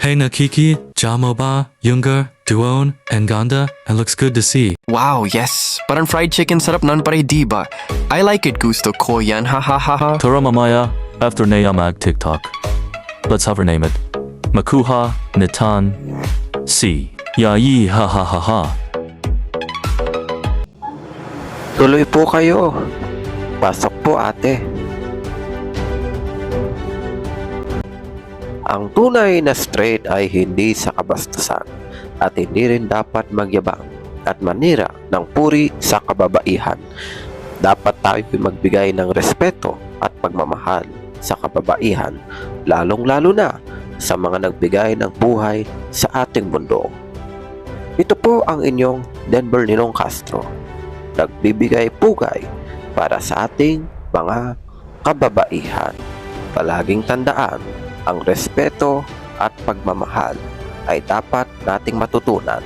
Hey Nakiki, Jamoba, Younger, Duone, and Ganda, and looks good to see. Wow, yes. Parang fried chicken sarap nun pare, diba? I like it, gusto ko yan, ha ha ha ha. Tara mamaya, after Naya mag TikTok. Let's have her name it. Makuha, Nitan, C. Yayi ha ha ha ha. Tuloy po kayo. Pasok po ate. Ang tunay na straight ay hindi sa kabastusan at hindi rin dapat magyabang at manira ng puri sa kababaihan. Dapat tayo magbigay ng respeto at pagmamahal sa kababaihan, lalong-lalo na sa mga nagbigay ng buhay sa ating mundo. Ito po ang inyong Denver Ninong Castro, nagbibigay pugay para sa ating mga kababaihan. Palaging tandaan, ang respeto at pagmamahal ay dapat nating matutunan